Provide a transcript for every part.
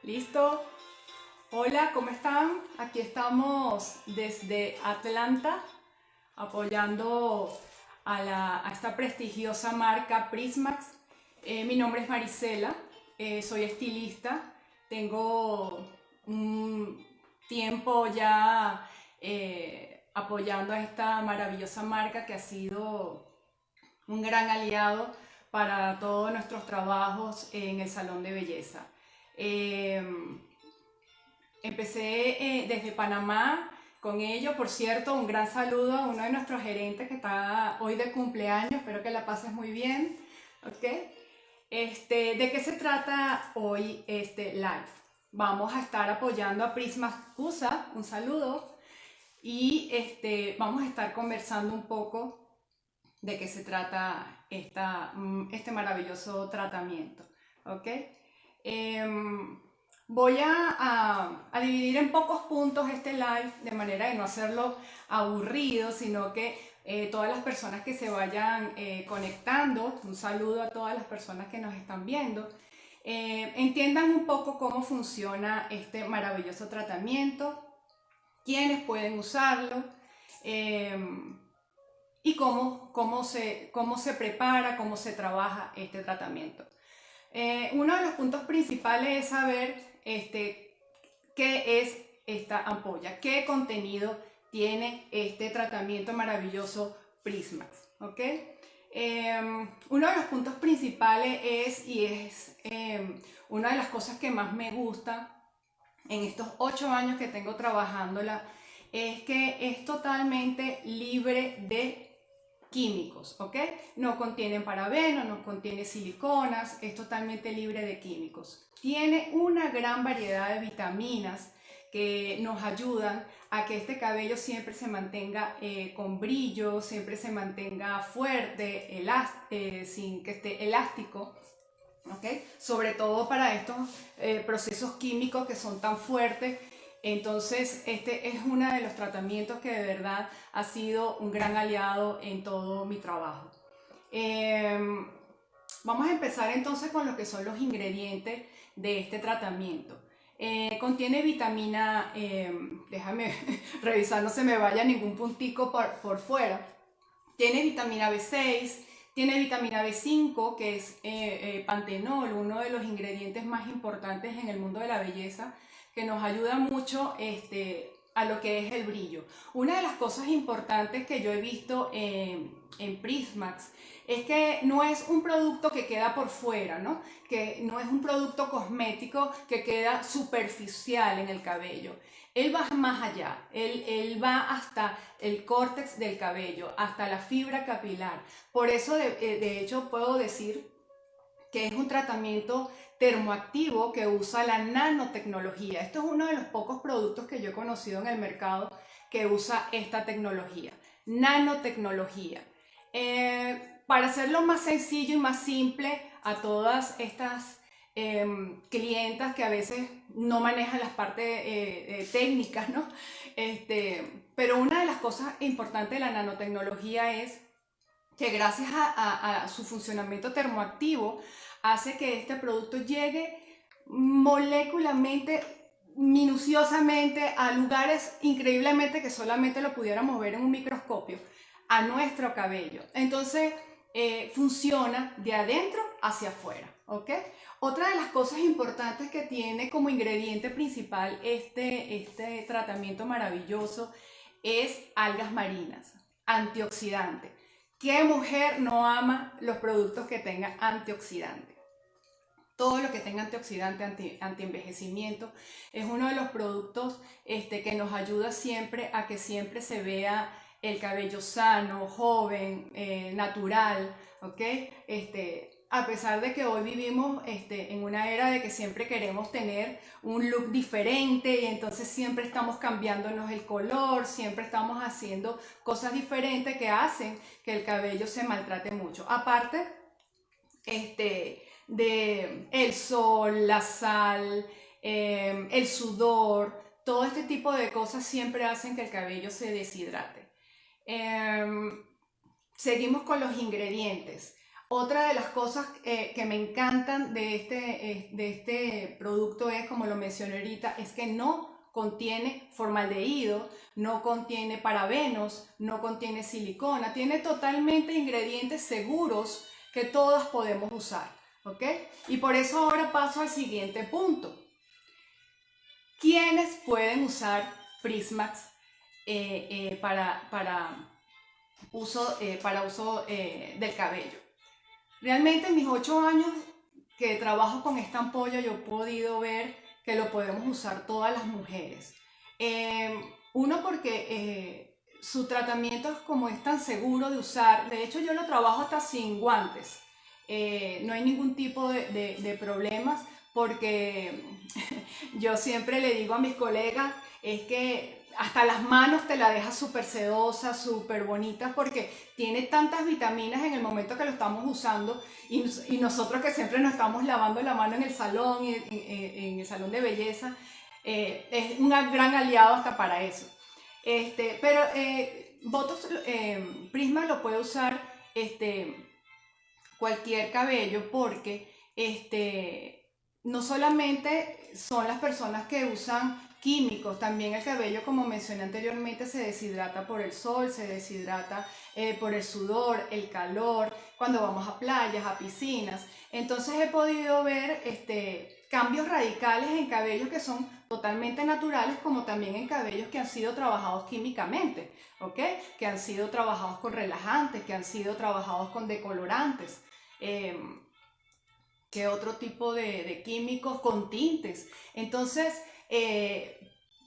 ¿Listo? Hola, ¿cómo están? Aquí estamos desde Atlanta apoyando a esta prestigiosa marca Prismax. Mi nombre es Marisela, soy estilista, tengo un tiempo ya apoyando a esta maravillosa marca que ha sido un gran aliado para todos nuestros trabajos en el salón de belleza. Eh, Empecé desde Panamá con ello. Por cierto, un gran saludo a uno de nuestros gerentes que está hoy de cumpleaños. Espero que la pases muy bien. ¿Ok? ¿De qué se trata hoy este live? Vamos a estar apoyando a Prisma USA. Un saludo. Y vamos a estar conversando un poco de qué se trata este maravilloso tratamiento. ¿Ok? Em, Voy a dividir en pocos puntos este live de manera de no hacerlo aburrido, sino que todas las personas que se vayan conectando, un saludo a todas las personas que nos están viendo, entiendan un poco cómo funciona este maravilloso tratamiento, quiénes pueden usarlo, eh, y cómo se prepara, cómo se trabaja este tratamiento. Uno de los puntos principales es saber qué es esta ampolla, qué contenido tiene este tratamiento maravilloso Prismax. ¿Ok? Uno de los puntos principales es una de las cosas que más me gusta en estos 8 años que tengo trabajándola, es que es totalmente libre de químicos, ¿ok? No contiene parabenos, no contiene siliconas, es totalmente libre de químicos. Tiene una gran variedad de vitaminas que nos ayudan a que este cabello siempre se mantenga con brillo, siempre se mantenga fuerte, sin que esté elástico. ¿Okay? Sobre todo para estos procesos químicos que son tan fuertes. Entonces, este es uno de los tratamientos que de verdad ha sido un gran aliado en todo mi trabajo. Eh, Vamos a empezar entonces con lo que son los ingredientes de este tratamiento. Contiene vitamina, déjame revisar, no se me vaya ningún puntico por fuera. Tiene vitamina B6, tiene vitamina B5, que es pantenol, uno de los ingredientes más importantes en el mundo de la belleza, que nos ayuda mucho a lo que es el brillo. Una de las cosas importantes que yo he visto en Prismax es que no es un producto que queda por fuera, ¿no? Que no es un producto cosmético que queda superficial en el cabello. Él va más allá, él va hasta el córtex del cabello, hasta la fibra capilar. Por eso, de hecho, puedo decir que es un tratamiento termoactivo que usa la nanotecnología. Esto es uno de los pocos productos que yo he conocido en el mercado que usa esta tecnología, nanotecnología. Para hacerlo más sencillo y más simple a todas estas clientas que a veces no manejan las partes técnicas, ¿no? Pero una de las cosas importantes de la nanotecnología es que gracias a su funcionamiento termoactivo hace que este producto llegue molecularmente, minuciosamente a lugares increíblemente que solamente lo pudiéramos ver en un microscopio, a nuestro cabello. Entonces, funciona de adentro hacia afuera, ¿ok? Otra de las cosas importantes que tiene como ingrediente principal este tratamiento maravilloso es algas marinas, antioxidantes. ¿Qué mujer no ama los productos que tengan antioxidantes? Todo lo que tenga antioxidante, anti-envejecimiento, es uno de los productos que nos ayuda siempre a que siempre se vea el cabello sano, joven, natural, ¿ok? A pesar de que hoy vivimos en una era de que siempre queremos tener un look diferente y entonces siempre estamos cambiándonos el color, siempre estamos haciendo cosas diferentes que hacen que el cabello se maltrate mucho. Aparte, de el sol, la sal, el sudor, todo este tipo de cosas siempre hacen que el cabello se deshidrate. Seguimos con los ingredientes. Otra de las cosas que me encantan de este producto es, como lo mencioné ahorita, es que no contiene formaldehído, no contiene parabenos, no contiene silicona, tiene totalmente ingredientes seguros que todas podemos usar, ¿ok? Y por eso ahora paso al siguiente punto. ¿Quiénes pueden usar Prismax para uso del cabello? Realmente en mis 8 años que trabajo con esta ampolla yo he podido ver que lo podemos usar todas las mujeres. Uno porque su tratamiento como es tan seguro de usar, de hecho yo lo trabajo hasta sin guantes, no hay ningún tipo de problemas porque yo siempre le digo a mis colegas, es que hasta las manos te la deja súper sedosa, súper bonita, porque tiene tantas vitaminas en el momento que lo estamos usando y nosotros que siempre nos estamos lavando la mano en el salón, en el salón de belleza, es un gran aliado hasta para eso. Pero Botox Prisma lo puede usar cualquier cabello porque no solamente son las personas que usan químicos, también el cabello, como mencioné anteriormente, se deshidrata por el sol, se deshidrata por el sudor, el calor, cuando vamos a playas, a piscinas. Entonces he podido ver cambios radicales en cabellos que son totalmente naturales, como también en cabellos que han sido trabajados químicamente, ¿ok? Que han sido trabajados con relajantes, que han sido trabajados con decolorantes. Que otro tipo de químicos con tintes. Entonces,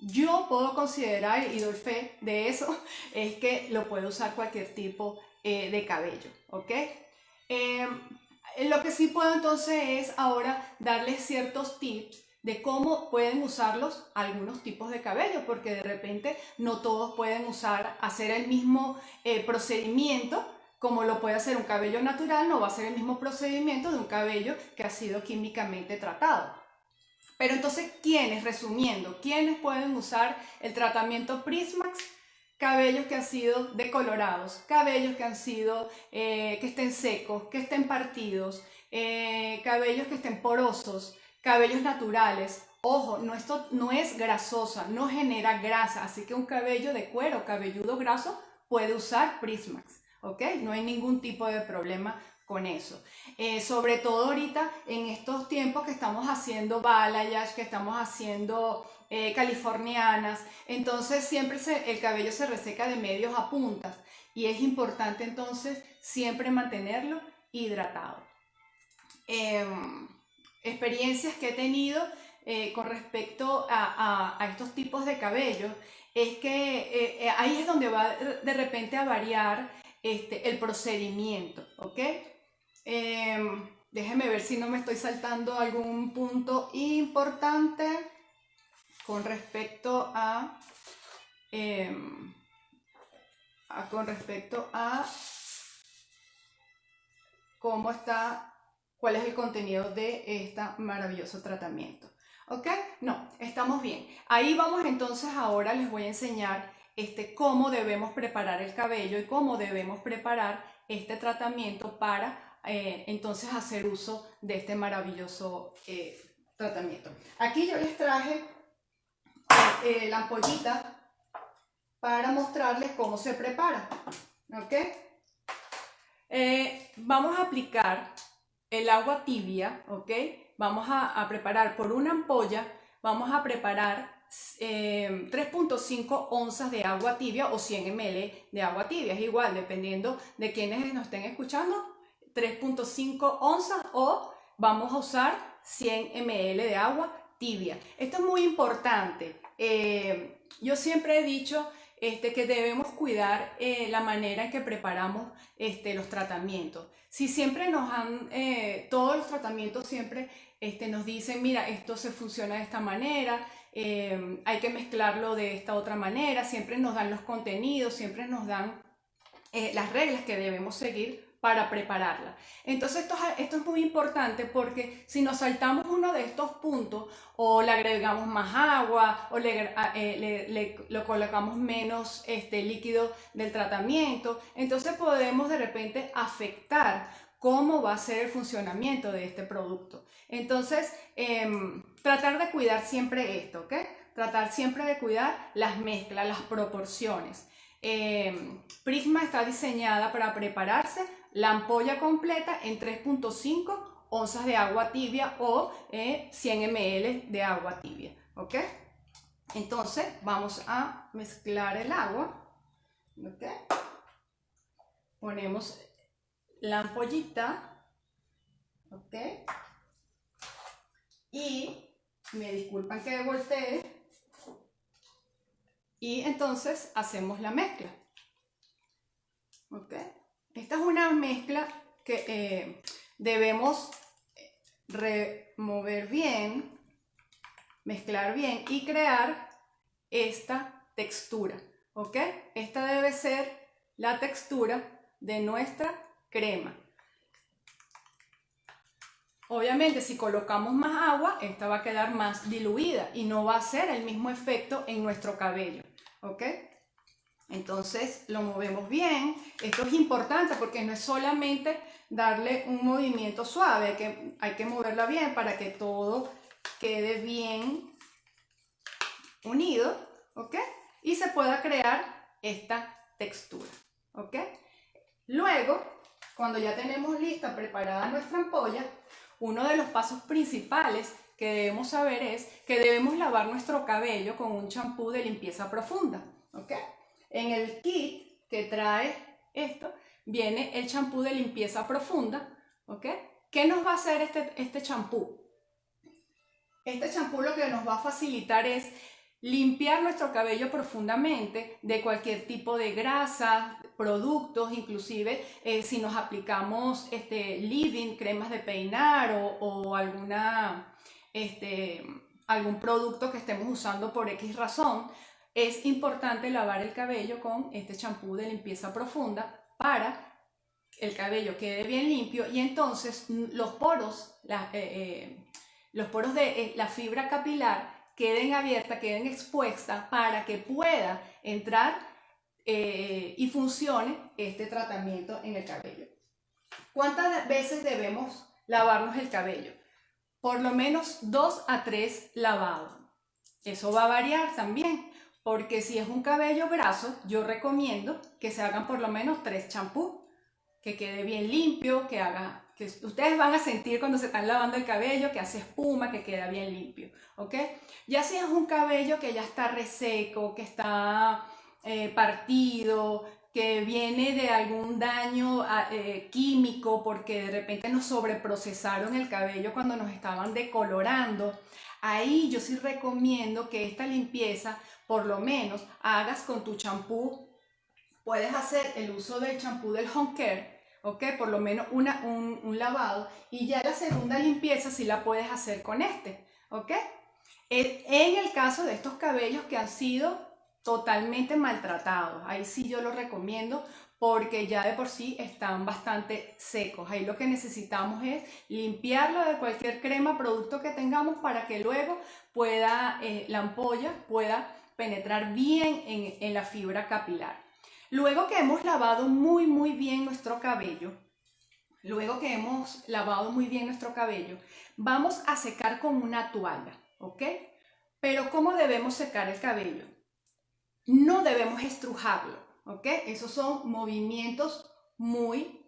yo puedo considerar, y doy fe de eso, es que lo puede usar cualquier tipo de cabello, ¿ok? Lo que sí puedo entonces es ahora darles ciertos tips de cómo pueden usarlos algunos tipos de cabello, porque de repente no todos pueden hacer el mismo procedimiento como lo puede hacer un cabello natural, no va a ser el mismo procedimiento de un cabello que ha sido químicamente tratado. Pero entonces, resumiendo, ¿quiénes pueden usar el tratamiento Prismax? Cabellos que han sido decolorados, cabellos que estén secos, que estén partidos, cabellos que estén porosos, cabellos naturales. Ojo, esto no es grasosa, no genera grasa, así que un cabello de cuero, cabelludo graso, puede usar Prismax. ¿Ok? No hay ningún tipo de problema con eso. Sobre todo ahorita en estos tiempos que estamos haciendo balayage, que estamos haciendo californianas, entonces siempre el cabello se reseca de medios a puntas y es importante entonces siempre mantenerlo hidratado. Experiencias que he tenido con respecto a estos tipos de cabello es que ahí es donde va de repente a variar el procedimiento, ¿ok? Déjenme ver si no me estoy saltando algún punto importante con respecto a cómo está, cuál es el contenido de este maravilloso tratamiento. ¿Ok? No, estamos bien. Ahí vamos entonces, ahora les voy a enseñar cómo debemos preparar el cabello y cómo debemos preparar este tratamiento para entonces hacer uso de este maravilloso tratamiento. Aquí yo les traje la ampollita para mostrarles cómo se prepara. ¿Ok? Vamos a aplicar el agua tibia, ¿ok? Vamos a preparar por una ampolla, vamos a preparar 3.5 onzas de agua tibia o 100 ml de agua tibia. Es igual, dependiendo de quienes nos estén escuchando, 3.5 onzas o vamos a usar 100 ml de agua tibia. Esto es muy importante. Yo siempre he dicho que debemos cuidar la manera en que preparamos los tratamientos. Si siempre todos los tratamientos siempre nos dicen, mira, esto se funciona de esta manera, hay que mezclarlo de esta otra manera, siempre nos dan los contenidos, siempre nos dan las reglas que debemos seguir para prepararla. Entonces esto es muy importante porque si nos saltamos uno de estos puntos o le agregamos más agua o le colocamos menos líquido del tratamiento, entonces podemos de repente afectar cómo va a ser el funcionamiento de este producto. Entonces, tratar de cuidar siempre esto, ¿ok? Tratar siempre de cuidar las mezclas, las proporciones. Prisma está diseñada para prepararse la ampolla completa en 3.5 onzas de agua tibia o 100 ml de agua tibia, ¿ok? Entonces vamos a mezclar el agua, ¿ok? Ponemos la ampollita, ¿ok? Y me disculpan que voltee. Y entonces hacemos la mezcla, ¿ok? Esta es una mezcla que debemos remover bien, mezclar bien y crear esta textura, ¿ok? Esta debe ser la textura de nuestra crema. Obviamente, si colocamos más agua, esta va a quedar más diluida y no va a hacer el mismo efecto en nuestro cabello, ¿ok? Entonces lo movemos bien. Esto es importante porque no es solamente darle un movimiento suave, hay que moverla bien para que todo quede bien unido, ¿ok? Y se pueda crear esta textura, ¿ok? Luego, cuando ya tenemos lista, preparada nuestra ampolla, uno de los pasos principales que debemos saber es que debemos lavar nuestro cabello con un champú de limpieza profunda, ¿ok? En el kit que trae esto, viene el champú de limpieza profunda, ¿ok? ¿Qué nos va a hacer este champú? Este champú lo que nos va a facilitar es limpiar nuestro cabello profundamente de cualquier tipo de grasa, productos, inclusive si nos aplicamos leave-in, cremas de peinar o algún producto que estemos usando por X razón, es importante lavar el cabello con este champú de limpieza profunda para el cabello quede bien limpio y entonces los poros de la fibra capilar queden abiertas, queden expuestas para que pueda entrar y funcione este tratamiento en el cabello. ¿Cuántas veces debemos lavarnos el cabello? Por lo menos 2 a 3 lavados. Eso va a variar también, porque si es un cabello graso, yo recomiendo que se hagan por lo menos 3 champús, que quede bien limpio, que ustedes van a sentir cuando se están lavando el cabello, que hace espuma, que queda bien limpio, ¿ok? Ya si es un cabello que ya está reseco, que está partido, que viene de algún daño químico, porque de repente nos sobreprocesaron el cabello cuando nos estaban decolorando, ahí yo sí recomiendo que esta limpieza, por lo menos, hagas con tu champú. Puedes hacer el uso del champú del Home Care, ¿ok? Por lo menos un lavado, y ya la segunda limpieza sí la puedes hacer con este, ¿ok? En el caso de estos cabellos que han sido totalmente maltratados, ahí sí yo lo recomiendo porque ya de por sí están bastante secos. Ahí lo que necesitamos es limpiarlo de cualquier crema, producto que tengamos para que luego pueda, la ampolla pueda penetrar bien en la fibra capilar. Luego que hemos lavado muy bien nuestro cabello, vamos a secar con una toalla, ¿ok? Pero ¿cómo debemos secar el cabello? No debemos estrujarlo, ¿ok? Esos son movimientos muy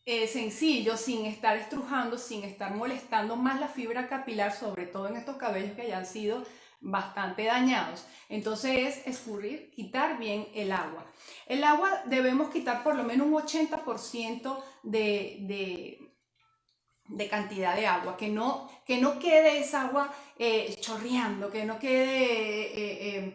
sencillos, sin estar estrujando, sin estar molestando más la fibra capilar, sobre todo en estos cabellos que ya han sido bastante dañados. Entonces es escurrir, quitar bien el agua. El agua debemos quitar por lo menos un 80% de cantidad de agua, que no quede esa agua chorreando, que no quede,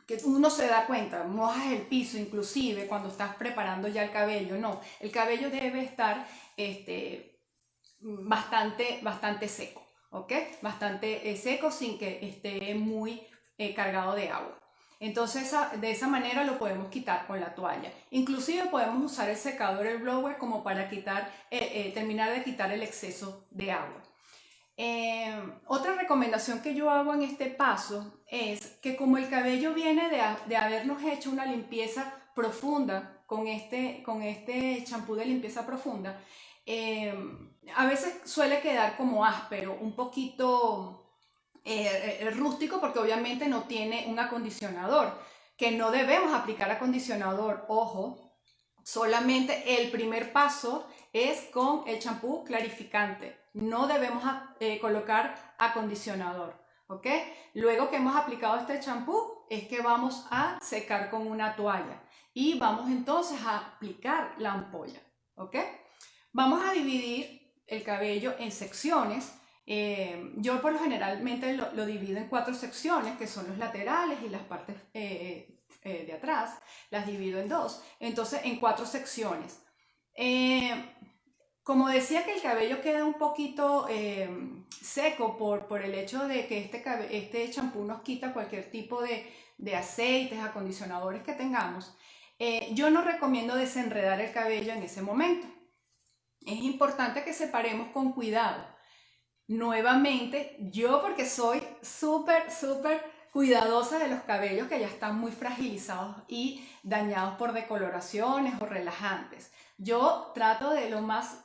que uno se da cuenta, mojas el piso inclusive cuando estás preparando ya el cabello. No, el cabello debe estar bastante seco, ¿ok? Bastante seco sin que esté muy cargado de agua. Entonces de esa manera lo podemos quitar con la toalla. Inclusive podemos usar el secador, el blower, como para terminar de quitar el exceso de agua. Otra recomendación que yo hago en este paso es que como el cabello viene de habernos hecho una limpieza profunda con este champú de limpieza profunda, a veces suele quedar como áspero, un poquito rústico, porque obviamente no tiene un acondicionador, que no debemos aplicar acondicionador, ojo, solamente el primer paso es con el champú clarificante, no debemos colocar acondicionador, ¿ok? Luego que hemos aplicado este champú es que vamos a secar con una toalla y vamos entonces a aplicar la ampolla, ¿ok? Vamos a dividir el cabello en secciones. Yo por lo generalmente lo divido en 4 secciones, que son los laterales y las partes de atrás, las divido en 2, entonces en 4 secciones. Como decía que el cabello queda un poquito seco por el hecho de que este champú nos quita cualquier tipo de aceites, acondicionadores que tengamos, yo no recomiendo desenredar el cabello en ese momento. Es importante que separemos con cuidado. Nuevamente, yo porque soy súper cuidadosa de los cabellos que ya están muy fragilizados y dañados por decoloraciones o relajantes. Yo trato de el más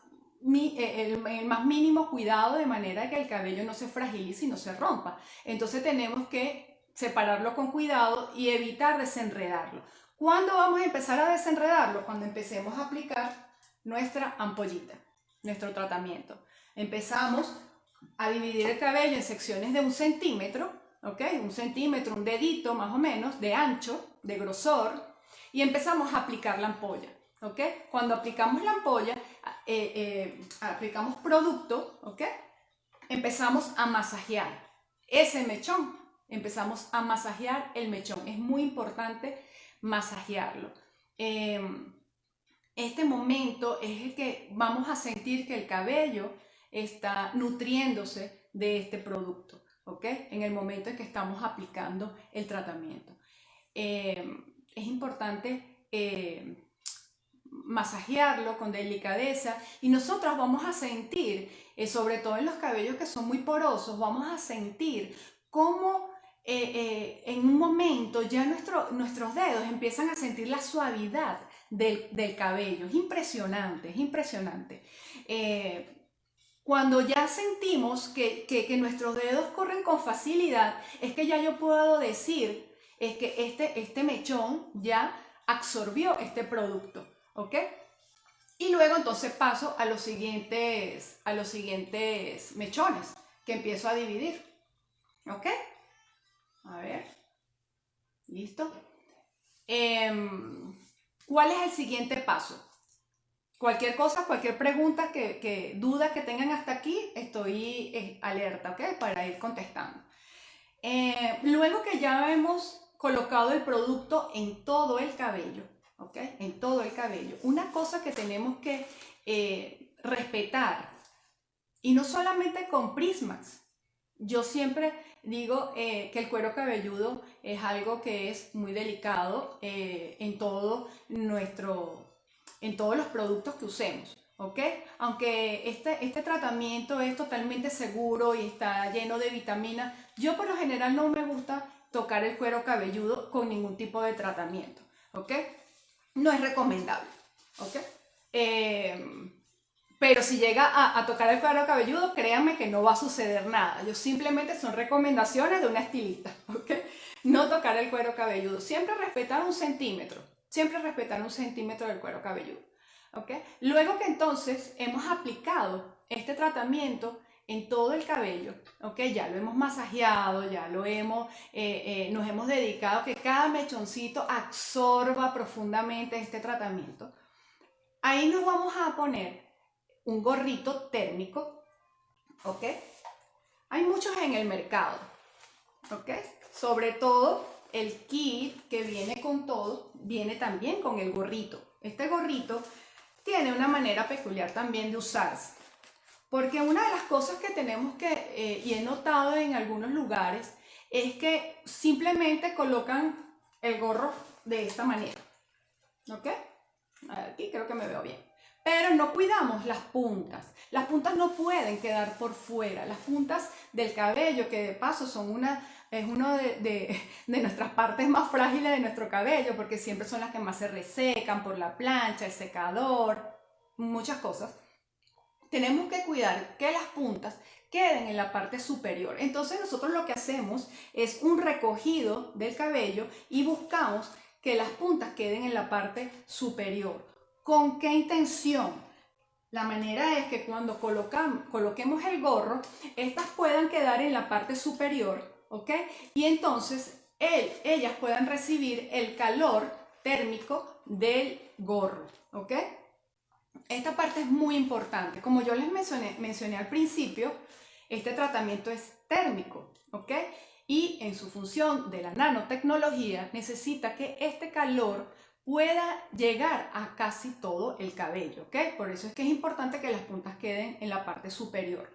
mínimo cuidado, de manera que el cabello no se fragilice y no se rompa. Entonces tenemos que separarlo con cuidado y evitar desenredarlo. ¿Cuándo vamos a empezar a desenredarlo? Cuando empecemos a aplicar nuestra ampollita, nuestro tratamiento. Empezamos a dividir el cabello en secciones de 1 centímetro, ¿ok? 1 centímetro, un dedito más o menos, de ancho, de grosor, y empezamos a aplicar la ampolla, ¿ok? Cuando aplicamos la ampolla, aplicamos producto, ¿ok? Empezamos a masajear ese mechón, empezamos a masajear el mechón. Es muy importante masajearlo. Este momento es el que vamos a sentir que el cabello está nutriéndose de este producto, ¿ok? En el momento en que estamos aplicando el tratamiento. Es importante masajearlo con delicadeza, y nosotros vamos a sentir, sobre todo en los cabellos que son muy porosos, vamos a sentir cómo en un momento ya nuestros dedos empiezan a sentir la suavidad del cabello. Es impresionante, es impresionante. Cuando ya sentimos que nuestros dedos corren con facilidad, es que ya yo puedo decir es que este mechón ya absorbió este producto, ¿ok? Y luego entonces paso a los siguientes mechones que empiezo a dividir, ¿ok? A ver, ¿listo? ¿Cuál es el siguiente paso? Cualquier cosa, cualquier pregunta, duda que tengan hasta aquí, estoy alerta, ¿ok? Para ir contestando. Luego que ya hemos colocado el producto en todo el cabello, ¿ok? En todo el cabello. Una cosa que tenemos que respetar, y no solamente con Prismax. Yo siempre digo que el cuero cabelludo es algo que es muy delicado en todos los productos que usemos, ¿ok? Aunque este tratamiento es totalmente seguro y está lleno de vitaminas, yo por lo general no me gusta tocar el cuero cabelludo con ningún tipo de tratamiento, ¿ok? No es recomendable, ¿ok? Pero si llega a tocar el cuero cabelludo, créanme que no va a suceder nada. Simplemente son recomendaciones de una estilista, ¿ok? No tocar el cuero cabelludo. Siempre respetar 1 centímetro. Siempre respetar 1 centímetro del cuero cabelludo, ¿ok? Luego que entonces hemos aplicado este tratamiento en todo el cabello, ¿ok? Ya lo hemos masajeado, ya nos hemos dedicado a que cada mechoncito absorba profundamente este tratamiento. Ahí nos vamos a poner un gorrito térmico, ¿ok? Hay muchos en el mercado, ¿ok? Sobre todo el kit que viene con todo, viene también con el gorrito. Este gorrito tiene una manera peculiar también de usarse, porque una de las cosas que tenemos que, y he notado en algunos lugares, es que simplemente colocan el gorro de esta manera, ¿ok? Aquí creo que me veo bien. pero no cuidamos las puntas. Las puntas no pueden quedar por fuera. Las puntas del cabello, que de paso son es una de nuestras partes más frágiles de nuestro cabello, porque siempre son las que más se resecan por la plancha, el secador, muchas cosas. Tenemos que cuidar que las puntas queden en la parte superior. Entonces nosotros lo que hacemos es un recogido del cabello y buscamos que las puntas queden en la parte superior. ¿Con qué intención? La manera es que cuando coloquemos el gorro, estas puedan quedar en la parte superior, ¿ok? Y entonces ellas puedan recibir el calor térmico del gorro, ¿ok? Esta parte es muy importante. Como yo les mencioné al principio, este tratamiento es térmico, ¿ok? Y en su función de la nanotecnología necesita que este calor pueda llegar a casi todo el cabello, ¿ok? Por eso es que es importante que las puntas queden en la parte superior.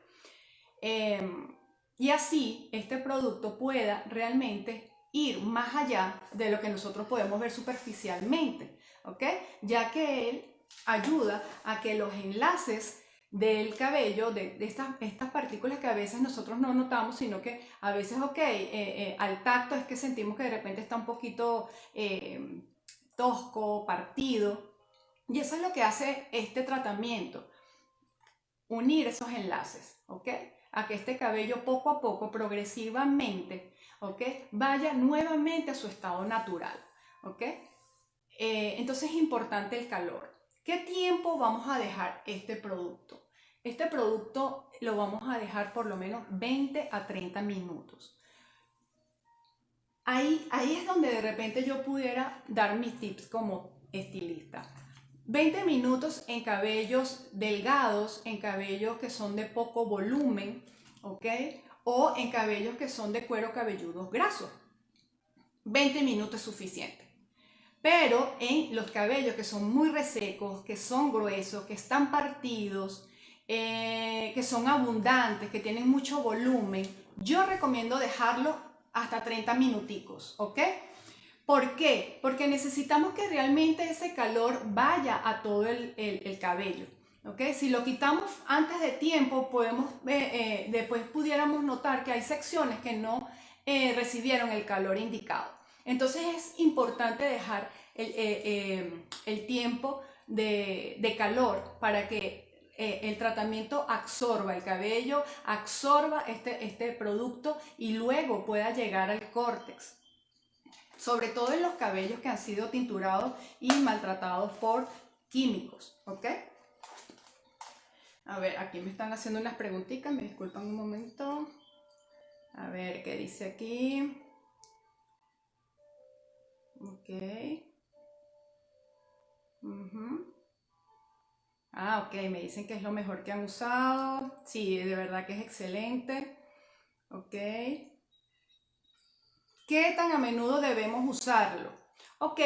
Y así este producto pueda realmente ir más allá de lo que nosotros podemos ver superficialmente, ¿ok? Ya que él ayuda a que los enlaces del cabello, de estas partículas que a veces nosotros no notamos, sino que a veces, al tacto es que sentimos que de repente está un poquito tosco, partido, y eso es lo que hace este tratamiento, unir esos enlaces, ¿ok? A que este cabello poco a poco, progresivamente, ¿ok? Vaya nuevamente a su estado natural, ¿ok? Entonces es importante el calor. ¿Qué tiempo vamos a dejar este producto? Este producto lo vamos a dejar por lo menos 20 a 30 minutos. Ahí es donde de repente yo pudiera dar mis tips como estilista. 20 minutos en cabellos delgados, en cabellos que son de poco volumen, ¿ok? O en cabellos que son de cuero cabelludo graso. 20 minutos es suficiente. Pero en los cabellos que son muy resecos, que son gruesos, que están partidos, que son abundantes, que tienen mucho volumen, yo recomiendo dejarlo hasta 30 minuticos, ¿ok? ¿Por qué? Porque necesitamos que realmente ese calor vaya a todo el cabello, ¿ok? Si lo quitamos antes de tiempo, después pudiéramos notar que hay secciones que no recibieron el calor indicado. Entonces es importante dejar el tiempo de calor para que el tratamiento absorba el cabello, absorba este producto y luego pueda llegar al córtex. Sobre todo en los cabellos que han sido tinturados y maltratados por químicos, ¿ok? A ver, aquí me están haciendo unas preguntitas, me disculpan un momento. A ver, ¿qué dice aquí? Ok. Ah, ok, me dicen que es lo mejor que han usado. Sí, de verdad que es excelente. Ok. ¿Qué tan a menudo debemos usarlo? Ok,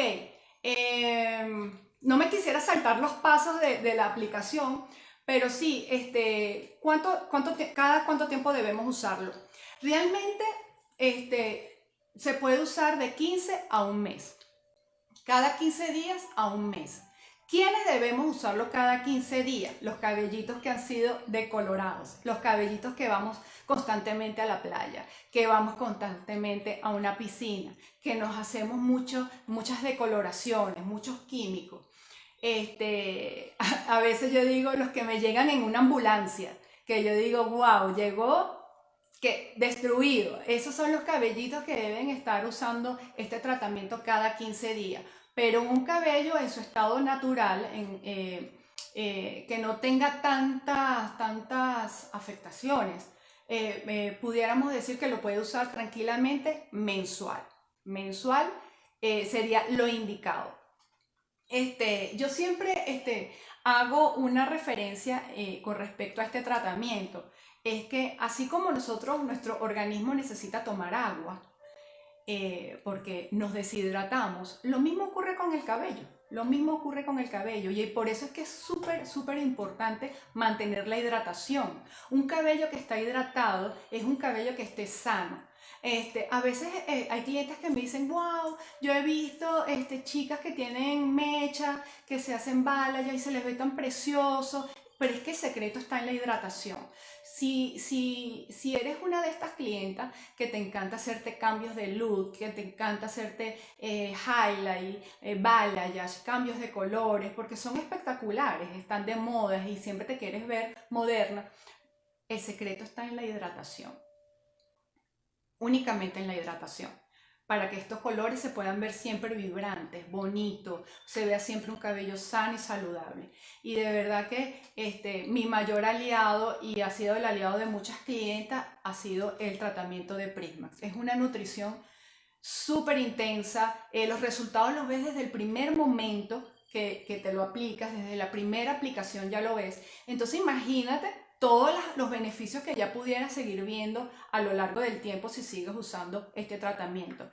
no me quisiera saltar los pasos de la aplicación, pero sí, cada cuánto tiempo debemos usarlo. Realmente, se puede usar de 15 a un mes. Cada 15 días a un mes. ¿Quiénes debemos usarlo cada 15 días? Los cabellitos que han sido decolorados, los cabellitos que vamos constantemente a la playa, que vamos constantemente a una piscina, que nos hacemos muchas decoloraciones, muchos químicos. A veces yo digo los que me llegan en una ambulancia, que yo digo, wow, llegó destruido. Esos son los cabellitos que deben estar usando este tratamiento cada 15 días. Pero un cabello en su estado natural, que no tenga tantas afectaciones, pudiéramos decir que lo puede usar tranquilamente mensual. Mensual sería lo indicado. Yo siempre hago una referencia con respecto a este tratamiento. Es que así como nuestro organismo necesita tomar agua, porque nos deshidratamos, lo mismo ocurre con el cabello. Lo mismo ocurre con el cabello y por eso es que es súper importante mantener la hidratación. Un cabello que está hidratado es un cabello que esté sano. A veces hay clientes que me dicen, wow, yo he visto chicas que tienen mecha, que se hacen balas y se les ve tan precioso, pero es que el secreto está en la hidratación. Si eres una de estas clientas que te encanta hacerte cambios de look, que te encanta hacerte highlight, balayage, cambios de colores, porque son espectaculares, están de moda y siempre te quieres ver moderna, el secreto está en la hidratación, únicamente en la hidratación, para que estos colores se puedan ver siempre vibrantes, bonitos, se vea siempre un cabello sano y saludable. Y de verdad que mi mayor aliado, y ha sido el aliado de muchas clientas, ha sido el tratamiento de Prismax. Es una nutrición súper intensa, los resultados los ves desde el primer momento que te lo aplicas, desde la primera aplicación ya lo ves. Entonces imagínate todos los beneficios que ya pudieras seguir viendo a lo largo del tiempo si sigues usando este tratamiento.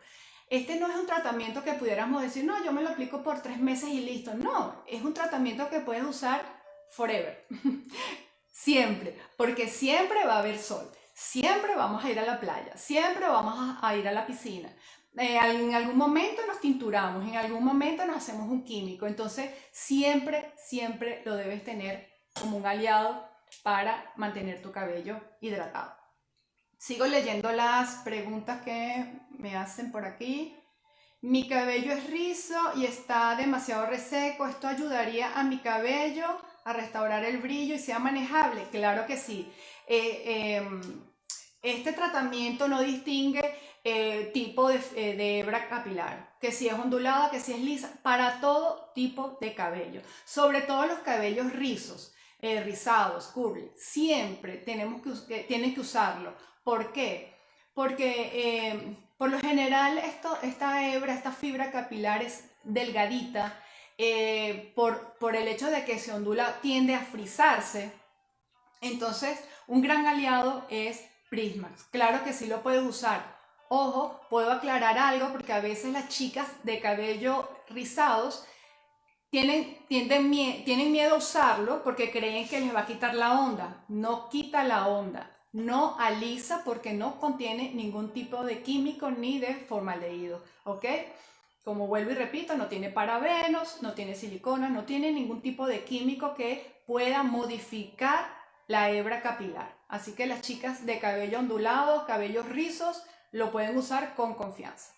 Este no es un tratamiento que pudiéramos decir, no, yo me lo aplico por 3 meses y listo. No, es un tratamiento que puedes usar forever. Siempre, porque siempre va a haber sol. Siempre vamos a ir a la playa, siempre vamos a ir a la piscina. En algún momento nos tinturamos, en algún momento nos hacemos un químico. Entonces, siempre lo debes tener como un aliado para mantener tu cabello hidratado. Sigo leyendo las preguntas que me hacen por aquí. Mi cabello es rizo y está demasiado reseco. ¿Esto ayudaría a mi cabello a restaurar el brillo y sea manejable? Claro que sí. Este tratamiento no distingue tipo de hebra capilar, que si es ondulada, que si es lisa, para todo tipo de cabello, sobre todo los cabellos rizos, rizados, curly, siempre tienen que usarlo. ¿Por qué? Porque por lo general esta hebra, esta fibra capilar es delgadita, por el hecho de que se ondula tiende a frizarse. Entonces un gran aliado es Prismax. Claro que sí lo puedes usar. Ojo, puedo aclarar algo porque a veces las chicas de cabello rizados tienen miedo a usarlo porque creen que les va a quitar la onda. No quita la onda, no alisa porque no contiene ningún tipo de químico ni de formaldehído, ¿ok? Como vuelvo y repito, no tiene parabenos, no tiene silicona, no tiene ningún tipo de químico que pueda modificar la hebra capilar. Así que las chicas de cabello ondulado, cabellos rizos, lo pueden usar con confianza.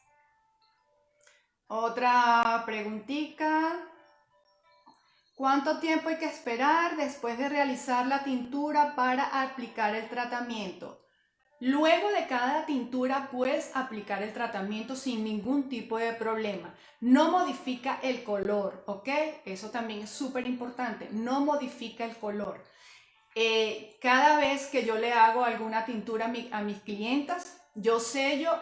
Otra preguntita. ¿Cuánto tiempo hay que esperar después de realizar la tintura para aplicar el tratamiento? Luego de cada tintura puedes aplicar el tratamiento sin ningún tipo de problema. No modifica el color, ¿ok? Eso también es súper importante. No modifica el color. Cada vez que yo le hago alguna tintura a mis clientas, yo sello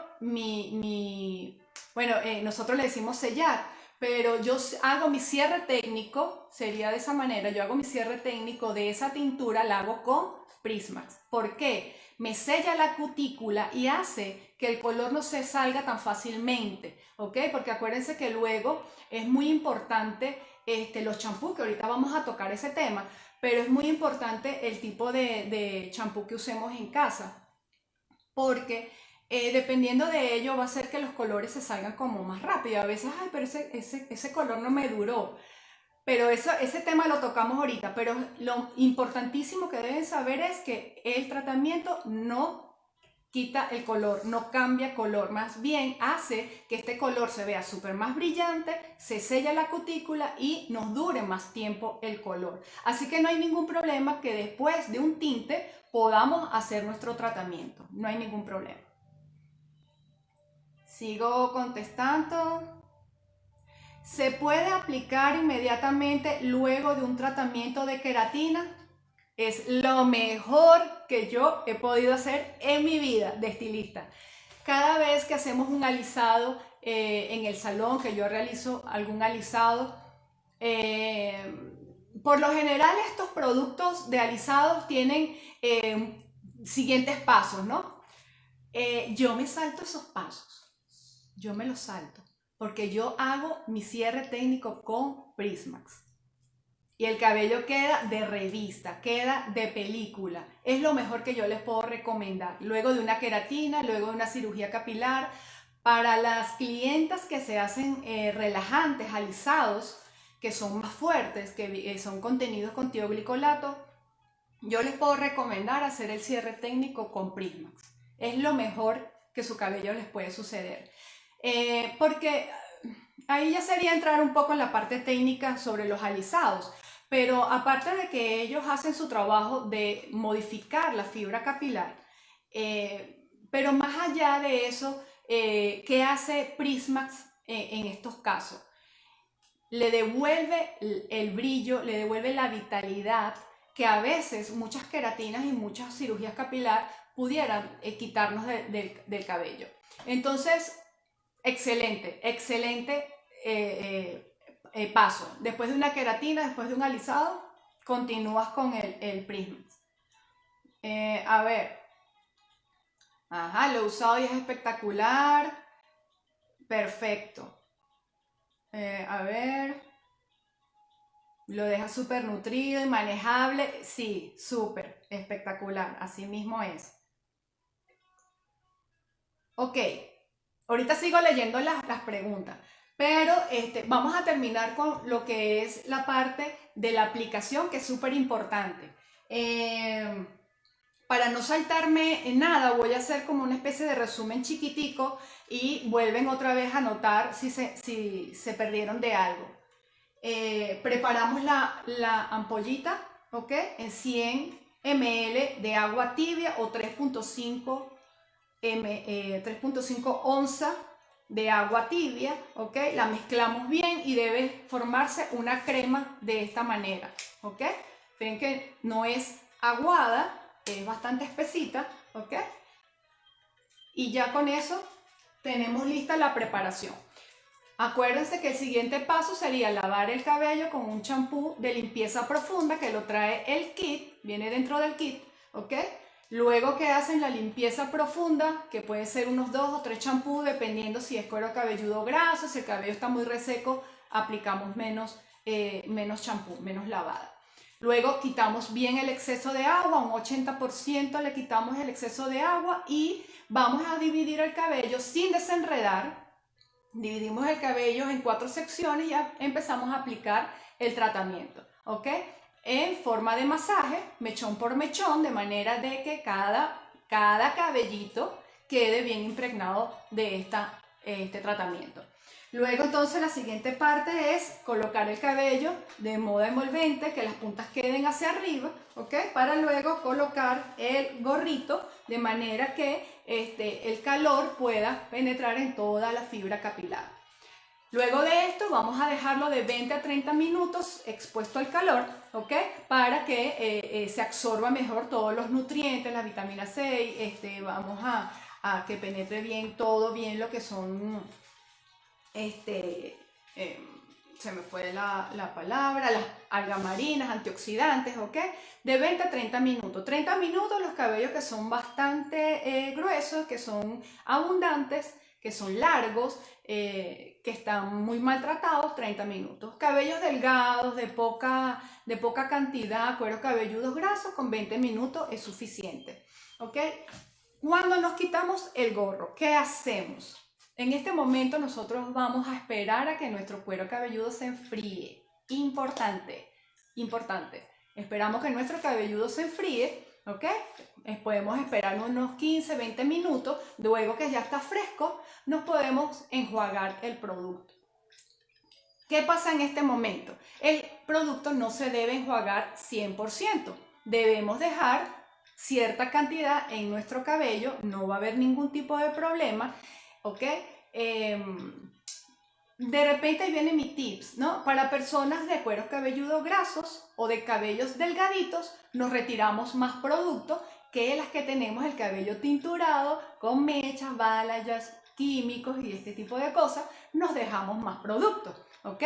nosotros le decimos sellar, pero yo hago mi cierre técnico, sería de esa manera, yo hago mi cierre técnico de esa tintura, la hago con Prismax. ¿Por qué? Me sella la cutícula y hace que el color no se salga tan fácilmente, ¿ok? Porque acuérdense que luego es muy importante los champús, que ahorita vamos a tocar ese tema, pero es muy importante el tipo de champú que usemos en casa, porque dependiendo de ello va a hacer que los colores se salgan como más rápido. A veces, ay, pero ese color no me duró. Pero ese tema lo tocamos ahorita, pero lo importantísimo que deben saber es que el tratamiento no quita el color, no cambia color, más bien hace que este color se vea súper más brillante, se sella la cutícula y nos dure más tiempo el color. Así que no hay ningún problema que después de un tinte podamos hacer nuestro tratamiento, no hay ningún problema. Sigo contestando. ¿Se puede aplicar inmediatamente luego de un tratamiento de queratina? Es lo mejor que yo he podido hacer en mi vida de estilista. Cada vez que hacemos un alisado en el salón, que yo realizo algún alisado, por lo general estos productos de alisados tienen siguientes pasos, ¿no? Yo me salto esos pasos, yo me los salto, porque yo hago mi cierre técnico con Prismax. Y el cabello queda de revista, queda de película. Es lo mejor que yo les puedo recomendar. Luego de una queratina, luego de una cirugía capilar, para las clientas que se hacen relajantes, alisados, que son más fuertes, que son contenidos con tioglicolato, yo les puedo recomendar hacer el cierre técnico con Prismax. Es lo mejor que su cabello les puede suceder. Porque ahí ya sería entrar un poco en la parte técnica sobre los alisados. Pero aparte de que ellos hacen su trabajo de modificar la fibra capilar, pero más allá de eso, ¿qué hace Prismax en estos casos? Le devuelve el brillo, le devuelve la vitalidad que a veces muchas queratinas y muchas cirugías capilar pudieran quitarnos del cabello. Entonces, excelente, excelente paso. Después de una queratina, después de un alisado, continúas con el Prismax. A ver. Ajá, lo he usado y es espectacular. Perfecto. A ver. Lo deja súper nutrido y manejable. Sí, súper espectacular. Así mismo es. Ok. Ahorita sigo leyendo las preguntas. Pero vamos a terminar con lo que es la parte de la aplicación, que es súper importante. Para no saltarme nada, voy a hacer como una especie de resumen chiquitico y vuelven otra vez a notar si se perdieron de algo. Preparamos la ampollita, ¿ok? En 100 ml de agua tibia o 3.5 onzas de agua tibia, ¿ok? La mezclamos bien y debe formarse una crema de esta manera, ¿ok? Ven que no es aguada, es bastante espesita, ¿ok? Y ya con eso tenemos lista la preparación. Acuérdense que el siguiente paso sería lavar el cabello con un champú de limpieza profunda que lo trae el kit, viene dentro del kit, ¿ok? Luego que hacen la limpieza profunda, que puede ser unos 2 o 3 champús, dependiendo si es cuero cabelludo graso, si el cabello está muy reseco, aplicamos menos champú, menos lavada. Luego quitamos bien el exceso de agua, un 80% le quitamos el exceso de agua y vamos a dividir el cabello sin desenredar. Dividimos el cabello en 4 secciones y ya empezamos a aplicar el tratamiento, ¿ok? En forma de masaje, mechón por mechón, de manera de que cada cabellito quede bien impregnado de este tratamiento. Luego entonces la siguiente parte es colocar el cabello de modo envolvente, que las puntas queden hacia arriba, ¿ok? Para luego colocar el gorrito de manera que el calor pueda penetrar en toda la fibra capilar. Luego de esto vamos a dejarlo de 20 a 30 minutos expuesto al calor, ¿ok? Para que se absorba mejor todos los nutrientes, la vitamina C, vamos a que penetre bien todo, bien lo que son, se me fue la palabra, las algas marinas, antioxidantes, ¿ok? De 20 a 30 minutos. 30 minutos los cabellos que son bastante gruesos, que son abundantes, que son largos, que están muy maltratados, 30 minutos. Cabellos delgados, de poca cantidad, cueros cabelludos grasos, con 20 minutos es suficiente, ¿ok? Cuando nos quitamos el gorro, ¿qué hacemos? En este momento nosotros vamos a esperar a que nuestro cuero cabelludo se enfríe. Importante, importante. Esperamos que nuestro cabelludo se enfríe, ¿ok? Podemos esperar unos 15, 20 minutos. Luego que ya está fresco, nos podemos enjuagar el producto. ¿Qué pasa en este momento? El producto no se debe enjuagar 100%. Debemos dejar cierta cantidad en nuestro cabello. No va a haber ningún tipo de problema. ¿Ok? De repente ahí viene mi tips, ¿no? Para personas de cueros cabelludos grasos o de cabellos delgaditos, nos retiramos más producto que las que tenemos el cabello tinturado con mechas, balayas, químicos y este tipo de cosas, nos dejamos más productos, ¿ok?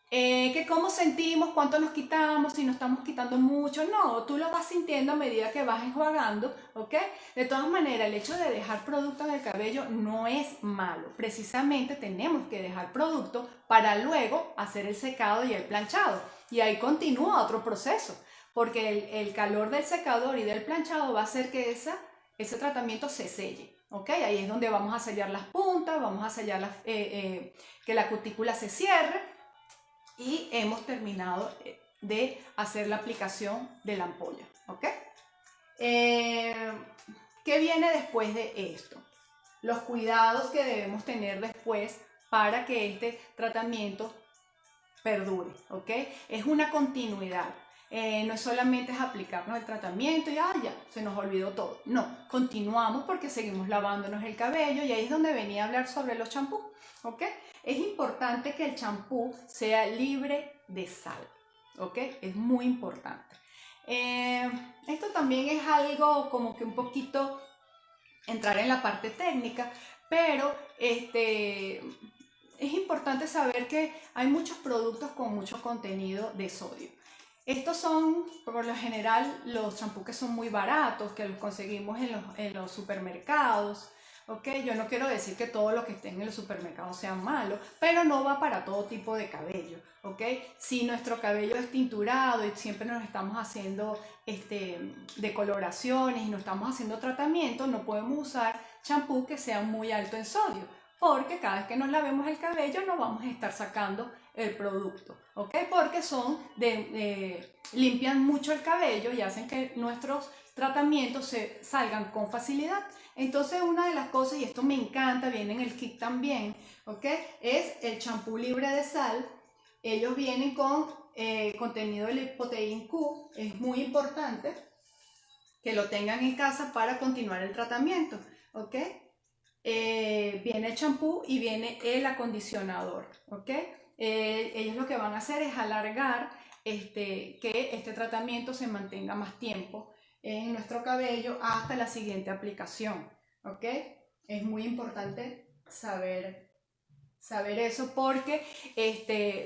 que cómo sentimos, cuánto nos quitamos, si nos estamos quitando mucho, no, tú lo vas sintiendo a medida que vas enjuagando, ¿ok? De todas maneras, el hecho de dejar producto en el cabello no es malo, precisamente tenemos que dejar producto para luego hacer el secado y el planchado, y ahí continúa otro proceso, porque el calor del secador y del planchado va a hacer que ese tratamiento se selle, ¿ok? Ahí es donde vamos a sellar las puntas, vamos a sellar que la cutícula se cierre, y hemos terminado de hacer la aplicación de la ampolla, ¿ok? ¿Qué viene después de esto? Los cuidados que debemos tener después para que este tratamiento perdure, ¿ok? Es una continuidad. No es solamente es aplicarnos el tratamiento y ya, se nos olvidó todo. No, continuamos porque seguimos lavándonos el cabello y ahí es donde venía a hablar sobre los champús, ¿ok? Es importante que el champú sea libre de sal, ¿ok? Es muy importante. Esto también es algo como que un poquito entrar en la parte técnica, pero es importante saber que hay muchos productos con mucho contenido de sodio. Estos son, por lo general, los champús que son muy baratos, que los conseguimos en los supermercados. ¿Ok? Yo no quiero decir que todo lo que esté en los supermercados sea malo, pero no va para todo tipo de cabello. ¿Ok? Si nuestro cabello es tinturado y siempre nos estamos haciendo decoloraciones y nos estamos haciendo tratamientos, no podemos usar champú que sea muy alto en sodio, porque cada vez que nos lavemos el cabello no vamos a estar sacando el producto, ¿ok? Porque limpian mucho el cabello y hacen que nuestros tratamientos se salgan con facilidad. Entonces una de las cosas, y esto me encanta, viene en el kit también, ¿ok? Es el champú libre de sal. Ellos vienen con contenido de Lipotein Q, es muy importante que lo tengan en casa para continuar el tratamiento, ¿ok? Viene el champú y viene el acondicionador, ¿ok? Ellos lo que van a hacer es alargar que este tratamiento se mantenga más tiempo en nuestro cabello hasta la siguiente aplicación, ¿ok? Es muy importante saber eso porque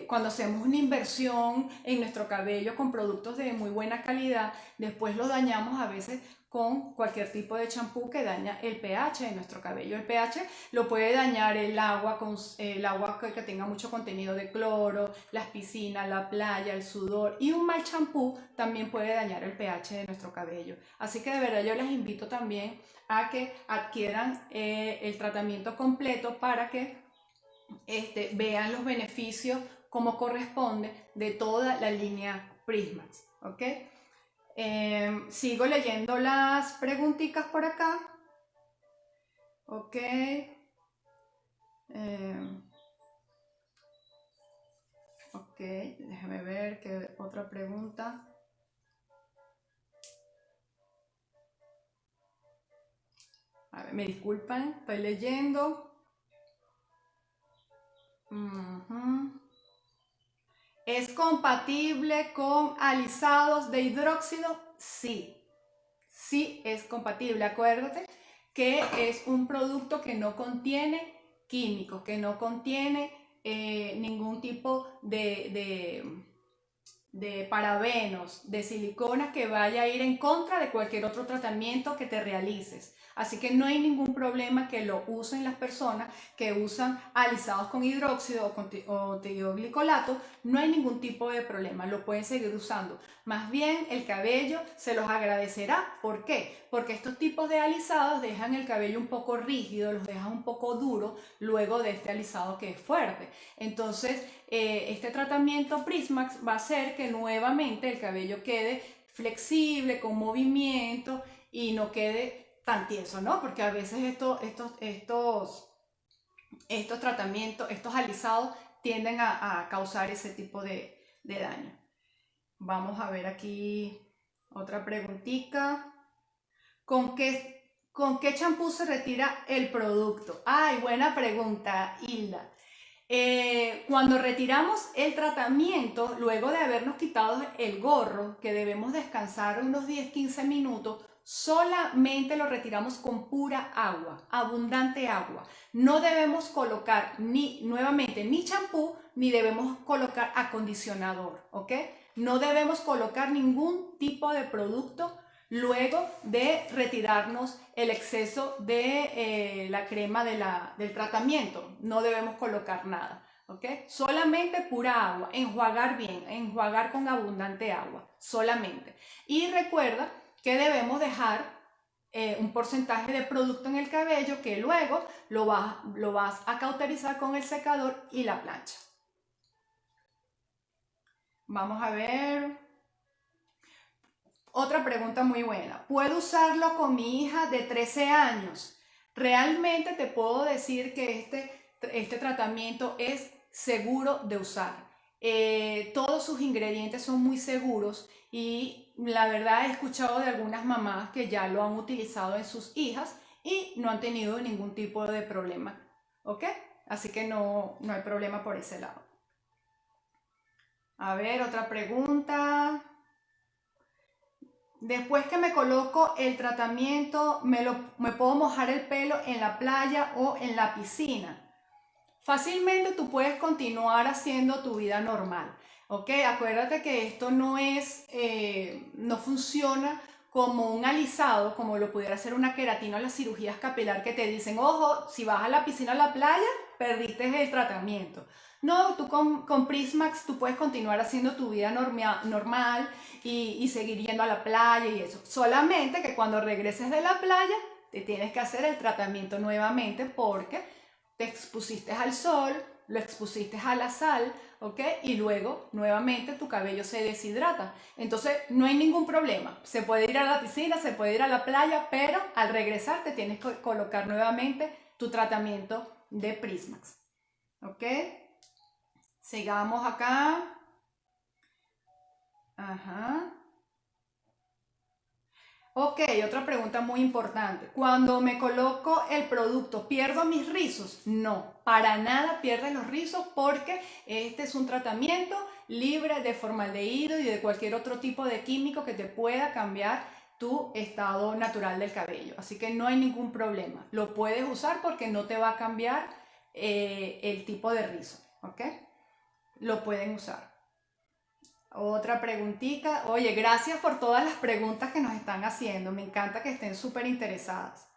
cuando hacemos una inversión en nuestro cabello con productos de muy buena calidad, después lo dañamos a veces con cualquier tipo de champú que daña el pH de nuestro cabello. El pH lo puede dañar el agua, que tenga mucho contenido de cloro, las piscinas, la playa, el sudor, y un mal champú también puede dañar el pH de nuestro cabello. Así que de verdad yo les invito también a que adquieran el tratamiento completo para que vean los beneficios como corresponde de toda la línea Prismax, ¿ok? Sigo leyendo las preguntitas por acá, ¿ok? Ok, déjame ver qué otra pregunta. A ver, me disculpan, estoy leyendo. ¿Es compatible con alisados de hidróxido? Sí, sí es compatible. Acuérdate que es un producto que no contiene químicos, que no contiene ningún tipo de parabenos, de siliconas que vaya a ir en contra de cualquier otro tratamiento que te realices. Así que no hay ningún problema que lo usen las personas que usan alisados con hidróxido o tioglicolato, no hay ningún tipo de problema, lo pueden seguir usando. Más bien el cabello se los agradecerá. ¿Por qué? Porque estos tipos de alisados dejan el cabello un poco rígido, los dejan un poco duro luego de este alisado que es fuerte. Entonces, este tratamiento Prismax va a hacer que nuevamente el cabello quede flexible, con movimiento y no quede tan tieso, ¿no? Porque a veces estos tratamientos, estos alisados tienden a causar ese tipo de daño. Vamos a ver aquí otra preguntita. ¿Con qué champú se retira el producto? Ay, buena pregunta, Hilda. Cuando retiramos el tratamiento, luego de habernos quitado el gorro, que debemos descansar unos 10-15 minutos, solamente lo retiramos con pura agua, abundante agua. No debemos colocar nuevamente ni champú, ni debemos colocar acondicionador, ¿ok? No debemos colocar ningún tipo de producto luego de retirarnos el exceso de la crema del tratamiento. No debemos colocar nada, ¿ok? Solamente pura agua, enjuagar bien, enjuagar con abundante agua, solamente. Y recuerda que debemos dejar un porcentaje de producto en el cabello que luego lo vas a cauterizar con el secador y la plancha. Vamos a ver. Otra pregunta muy buena. ¿Puedo usarlo con mi hija de 13 años? Realmente te puedo decir que este tratamiento es seguro de usar. Todos sus ingredientes son muy seguros y la verdad he escuchado de algunas mamás que ya lo han utilizado en sus hijas y no han tenido ningún tipo de problema. ¿Ok? Así que no hay problema por ese lado. A ver, otra pregunta. Después que me coloco el tratamiento, me puedo mojar el pelo en la playa o en la piscina. Fácilmente tú puedes continuar haciendo tu vida normal, ¿ok? Acuérdate que esto no funciona como un alisado, como lo pudiera hacer una queratina o las cirugías capilar que te dicen, ojo, si vas a la piscina o a la playa, perdiste el tratamiento. No, tú con Prismax tú puedes continuar haciendo tu vida normal y seguir yendo a la playa y eso. Solamente que cuando regreses de la playa, te tienes que hacer el tratamiento nuevamente porque te expusiste al sol, lo expusiste a la sal, ¿ok? Y luego, nuevamente, tu cabello se deshidrata. Entonces, no hay ningún problema. Se puede ir a la piscina, se puede ir a la playa, pero al regresar te tienes que colocar nuevamente tu tratamiento de Prismax, ¿ok? Sigamos acá. Ajá. Ok, otra pregunta muy importante. Cuando me coloco el producto, ¿pierdo mis rizos? No, para nada pierdes los rizos porque este es un tratamiento libre de formaldehído y de cualquier otro tipo de químico que te pueda cambiar tu estado natural del cabello. Así que no hay ningún problema. Lo puedes usar porque no te va a cambiar el tipo de rizo, ¿ok? Lo pueden usar. Otra preguntita. Oye, gracias por todas las preguntas que nos están haciendo. Me encanta que estén súper interesadas.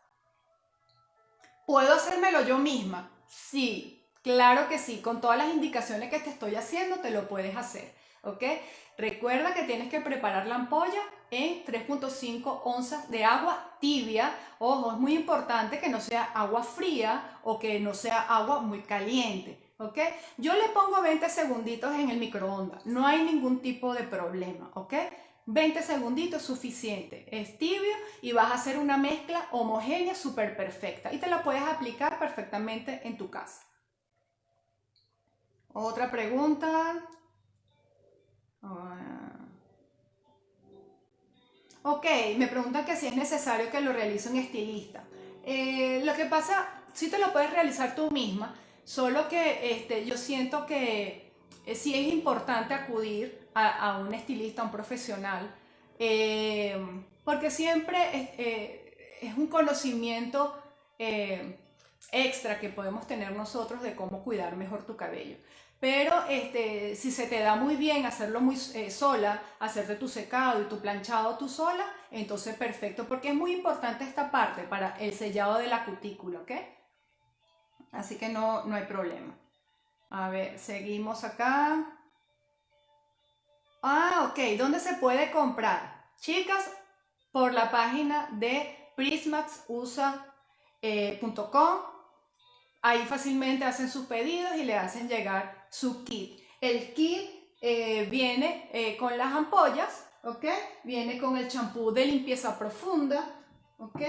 ¿Puedo hacérmelo yo misma? Sí, claro que sí. Con todas las indicaciones que te estoy haciendo, te lo puedes hacer. ¿Ok? Recuerda que tienes que preparar la ampolla en 3.5 onzas de agua tibia. Ojo, es muy importante que no sea agua fría o que no sea agua muy caliente. ¿Ok? Yo le pongo 20 segunditos en el microondas, no hay ningún tipo de problema, ¿ok? 20 segunditos suficiente, es tibio y vas a hacer una mezcla homogénea súper perfecta y te la puedes aplicar perfectamente en tu casa. Otra pregunta. Ok, me preguntan que si es necesario que lo realice un estilista. Lo que pasa, sí te lo puedes realizar tú misma, solo que yo siento que sí es importante acudir a un estilista, a un profesional, eh, porque siempre es un conocimiento extra que podemos tener nosotros de cómo cuidar mejor tu cabello. Pero si se te da muy bien hacerlo muy sola, hacerte tu secado y tu planchado tú sola, entonces perfecto, porque es muy importante esta parte para el sellado de la cutícula, ¿ok? Así que no hay problema. A ver, seguimos acá. Ah, ok, ¿dónde se puede comprar? Chicas, por la página de prismaxusa.com. Ahí fácilmente hacen sus pedidos y le hacen llegar su kit. El kit viene con las ampollas, ¿ok? Viene con el champú de limpieza profunda, ¿ok?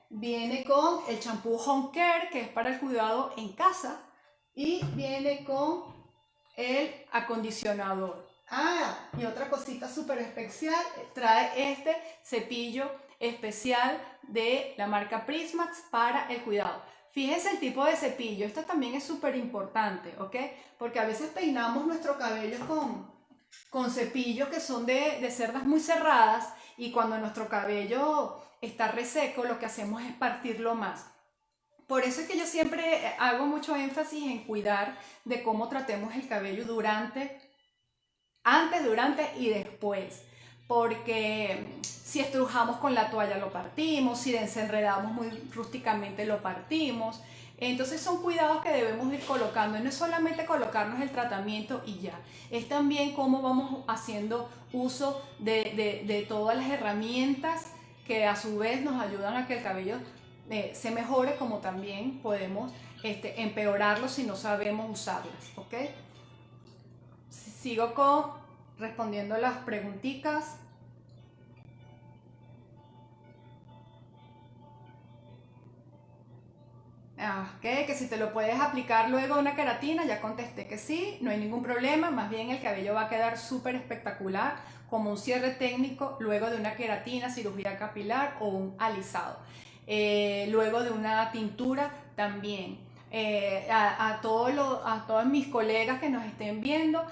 Viene con el champú Home Care, que es para el cuidado en casa. Y viene con el acondicionador. Ah, y otra cosita súper especial, trae este cepillo especial de la marca Prismax para el cuidado. Fíjense el tipo de cepillo, esto también es súper importante, ¿ok? Porque a veces peinamos nuestro cabello con cepillos que son de cerdas muy cerradas, y cuando nuestro cabello está reseco lo que hacemos es partirlo más. Por eso es que yo siempre hago mucho énfasis en cuidar de cómo tratemos el cabello antes, durante y después. Porque si estrujamos con la toalla lo partimos, si desenredamos muy rústicamente lo partimos. Entonces son cuidados que debemos ir colocando. Y no es solamente colocarnos el tratamiento y ya. Es también cómo vamos haciendo uso de todas las herramientas que a su vez nos ayudan a que el cabello se mejore, como también podemos empeorarlo si no sabemos usarlas. ¿Ok? Sigo respondiendo las preguntitas. Ok, que si te lo puedes aplicar luego de una queratina, ya contesté que sí, no hay ningún problema, más bien el cabello va a quedar súper espectacular, como un cierre técnico luego de una queratina, cirugía capilar o un alisado. Luego de una tintura también. A todos mis colegas que nos estén viendo,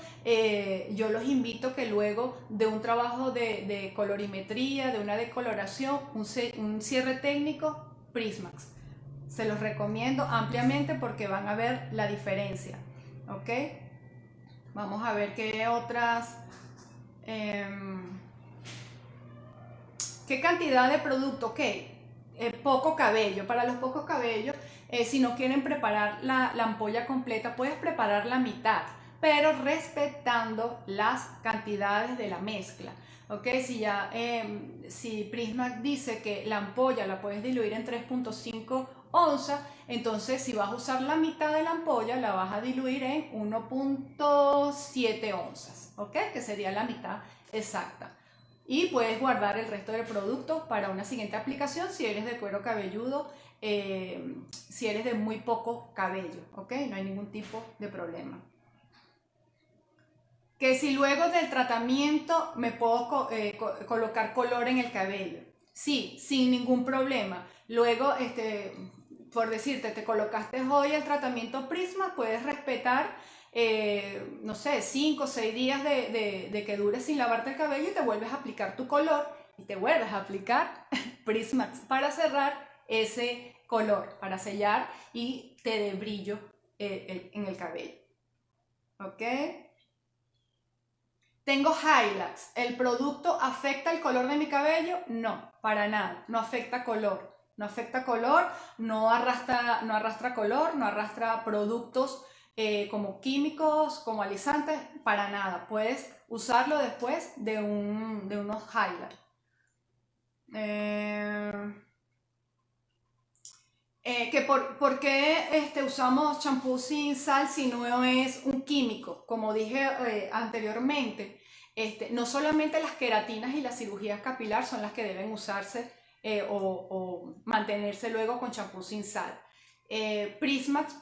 yo los invito que luego de un trabajo de colorimetría, de una decoloración, un cierre técnico, Prismax. Se los recomiendo ampliamente porque van a ver la diferencia. ¿Ok? Vamos a ver qué otras... ¿Qué cantidad de producto? Ok, poco cabello. Para los pocos cabellos, si no quieren preparar la ampolla completa, puedes preparar la mitad, pero respetando las cantidades de la mezcla. Ok, si Prismax dice que la ampolla la puedes diluir en 3.5 onzas, entonces si vas a usar la mitad de la ampolla, la vas a diluir en 1.7 onzas. Ok, que sería la mitad exacta. Y puedes guardar el resto del producto para una siguiente aplicación si eres de cuero cabelludo, si eres de muy poco cabello, ¿ok? No hay ningún tipo de problema. Que si luego del tratamiento me puedo colocar color en el cabello. Sí, sin ningún problema. Luego, por decirte, te colocaste hoy el tratamiento Prisma, puedes respetar no sé, 5 o 6 días de que dure sin lavarte el cabello, y te vuelves a aplicar tu color y te vuelves a aplicar Prismax para cerrar ese color, para sellar y te dé brillo en el cabello. ¿Ok? Tengo highlights. ¿El producto afecta el color de mi cabello? No, para nada. No afecta color. No afecta color, no arrastra color, no arrastra productos como químicos, como alisantes, para nada. Puedes usarlo después de unos highlights. ¿Por qué usamos champú sin sal si no es un químico? Como dije anteriormente, no solamente las queratinas y las cirugías capilar son las que deben usarse o mantenerse luego con champú sin sal. Prismax,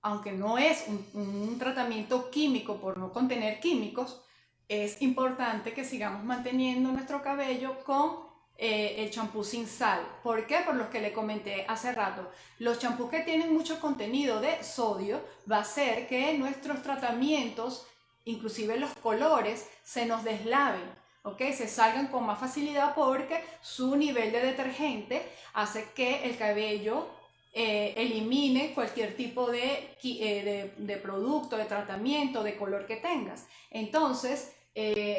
aunque no es un tratamiento químico por no contener químicos, es importante que sigamos manteniendo nuestro cabello con el champú sin sal. ¿Por qué? Por los que le comenté hace rato. Los champús que tienen mucho contenido de sodio va a hacer que nuestros tratamientos, inclusive los colores, se nos deslaven. ¿Okay? Se salgan con más facilidad porque su nivel de detergente hace que el cabello elimine cualquier tipo de producto, de tratamiento, de color que tengas. Entonces,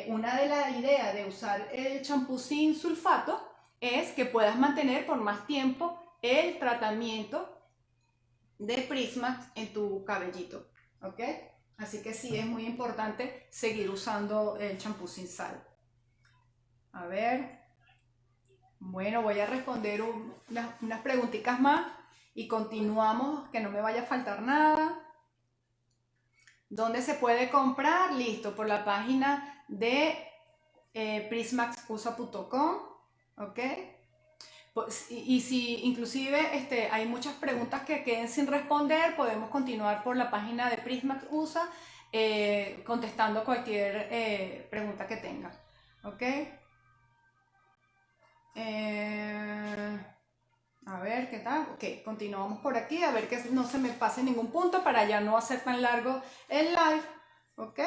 una de las ideas de usar el champú sin sulfato es que puedas mantener por más tiempo el tratamiento de Prismax en tu cabellito, ¿ok? Así que sí, es muy importante seguir usando el champú sin sal. A ver, bueno, voy a responder unas preguntitas más y continuamos, que no me vaya a faltar nada. ¿Dónde se puede comprar? Listo, por la página de prismaxusa.com, ¿ok? Y si inclusive hay muchas preguntas que queden sin responder, podemos continuar por la página de Prismax USA contestando cualquier pregunta que tenga, ¿ok? A ver, ¿qué tal? Ok, continuamos por aquí, a ver que no se me pase ningún punto para ya no hacer tan largo el live, ¿ok?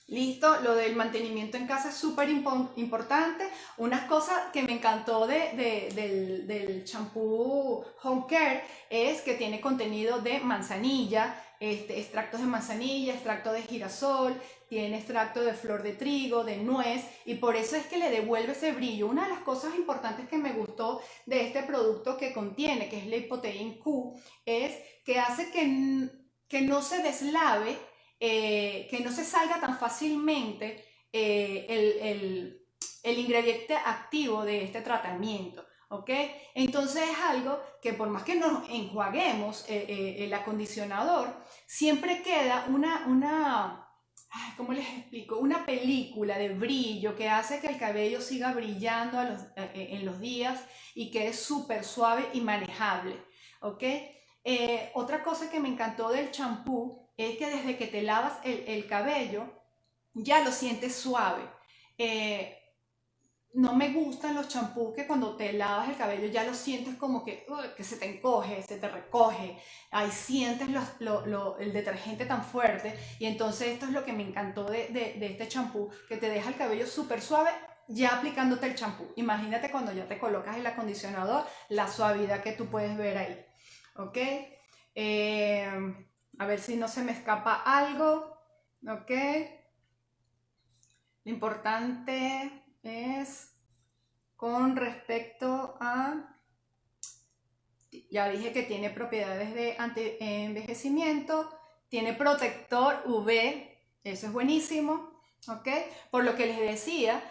Listo, lo del mantenimiento en casa es súper importante. Una cosa que me encantó del champú Home Care es que tiene contenido de manzanilla, extractos de manzanilla, extracto de girasol, tiene extracto de flor de trigo, de nuez, y por eso es que le devuelve ese brillo. Una de las cosas importantes que me gustó de este producto que contiene, que es Lipotein Q, es que hace que no se deslave, que no se salga tan fácilmente el ingrediente activo de este tratamiento. ¿Ok? Entonces es algo que por más que nos enjuaguemos el acondicionador, siempre queda ¿cómo les explico? Una película de brillo que hace que el cabello siga brillando en los días y que es súper suave y manejable. ¿Ok? Otra cosa que me encantó del champú es que desde que te lavas el cabello ya lo sientes suave. Eh, no me gustan los champús que cuando te lavas el cabello ya lo sientes como que se te encoge, se te recoge, ahí sientes el detergente tan fuerte, y entonces esto es lo que me encantó de este champú, que te deja el cabello súper suave ya aplicándote el champú. Imagínate cuando ya te colocas el acondicionador, la suavidad que tú puedes ver ahí. ¿Ok? Eh, a ver si no se me escapa algo. ¿Ok? Lo importante es con respecto a, ya dije que tiene propiedades de anti-envejecimiento, tiene protector UV, eso es buenísimo, ¿ok? Por lo que les decía,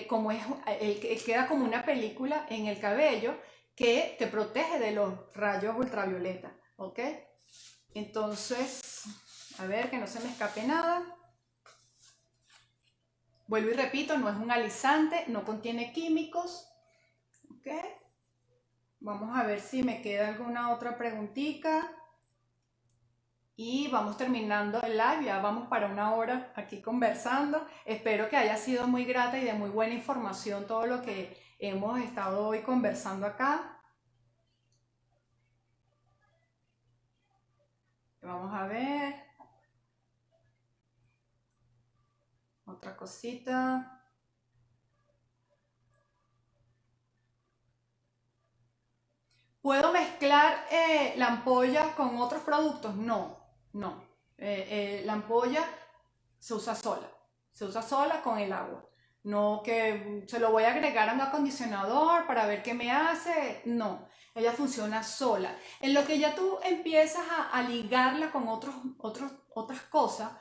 como queda como una película en el cabello que te protege de los rayos ultravioleta, ¿ok? Entonces, a ver que no se me escape nada. Vuelvo y repito, no es un alisante, no contiene químicos. ¿Ok? Vamos a ver si me queda alguna otra preguntita. Y vamos terminando el live, ya vamos para una hora aquí conversando. Espero que haya sido muy grata y de muy buena información todo lo que hemos estado hoy conversando acá. Vamos a ver. Otra cosita. ¿Puedo mezclar la ampolla con otros productos? No, no. La ampolla se usa sola con el agua. No que se lo voy a agregar a un acondicionador para ver qué me hace, no. Ella funciona sola. En lo que ya tú empiezas a ligarla con otras cosas,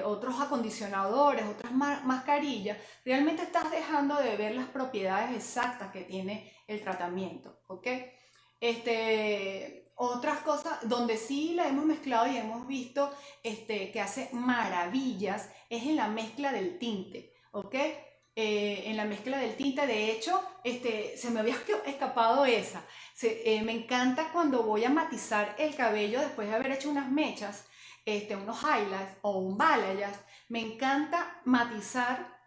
otros acondicionadores, otras mascarillas, realmente estás dejando de ver las propiedades exactas que tiene el tratamiento, ¿ok? Otras cosas donde sí la hemos mezclado y hemos visto que hace maravillas es en la mezcla del tinte, ¿ok? En la mezcla del tinte, de hecho, se me había escapado esa. Me encanta cuando voy a matizar el cabello después de haber hecho unas mechas, unos highlights o un balayage. Me encanta matizar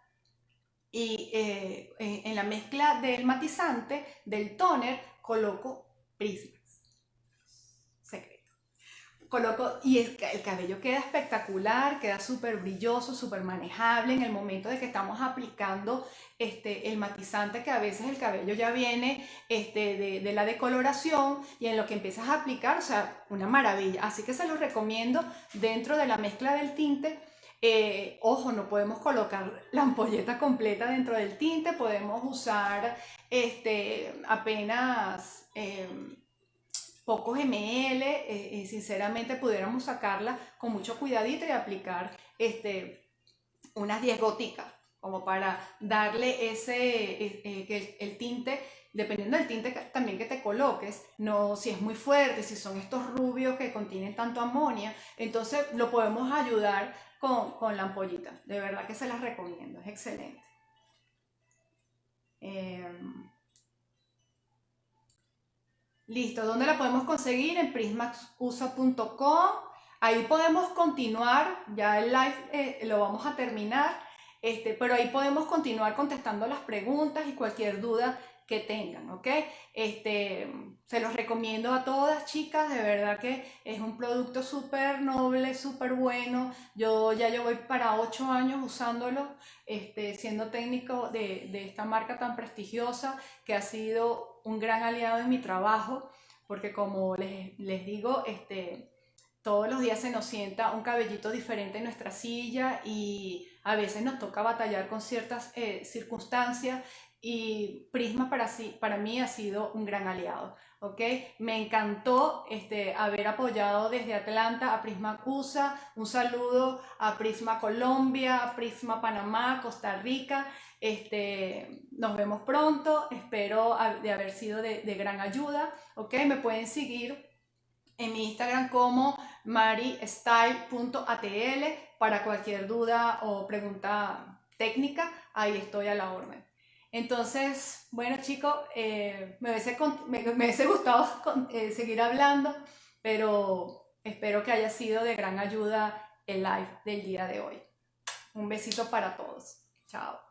y en la mezcla del matizante, del toner, coloco prismas. Secreto. Coloco y el cabello queda espectacular, queda súper brilloso, súper manejable en el momento de que estamos aplicando el matizante, que a veces el cabello ya viene de la decoloración, y en lo que empiezas a aplicar, o sea, una maravilla. Así que se los recomiendo dentro de la mezcla del tinte. Ojo, no podemos colocar la ampolleta completa dentro del tinte, podemos usar apenas pocos ml, sinceramente pudiéramos sacarla con mucho cuidadito y aplicar unas 10 goticas, como para darle que el tinte, dependiendo del tinte también que te coloques, no, si es muy fuerte, si son estos rubios que contienen tanto amonia, entonces lo podemos ayudar con la ampollita. De verdad que se las recomiendo, es excelente. Listo, ¿dónde la podemos conseguir? En prismaxusa.com. Ahí podemos continuar, ya el live lo vamos a terminar, pero ahí podemos continuar contestando las preguntas y cualquier duda que tengan, ¿ok? Se los recomiendo a todas, chicas, de verdad que es un producto súper noble, súper bueno. Yo voy para 8 años usándolo, siendo técnico de esta marca tan prestigiosa que ha sido un gran aliado en mi trabajo, porque como les digo, todos los días se nos sienta un cabellito diferente en nuestra silla y a veces nos toca batallar con ciertas circunstancias y Prisma para mí ha sido un gran aliado, ¿ok? Me encantó haber apoyado desde Atlanta a Prisma CUSA, un saludo a Prisma Colombia, a Prisma Panamá, Costa Rica, nos vemos pronto, espero de haber sido de gran ayuda, ¿ok? Me pueden seguir en mi Instagram como maristyle.atl para cualquier duda o pregunta técnica, ahí estoy a la orden. Entonces, bueno chicos, me hubiese gustado seguir hablando, pero espero que haya sido de gran ayuda el live del día de hoy. Un besito para todos. Chao.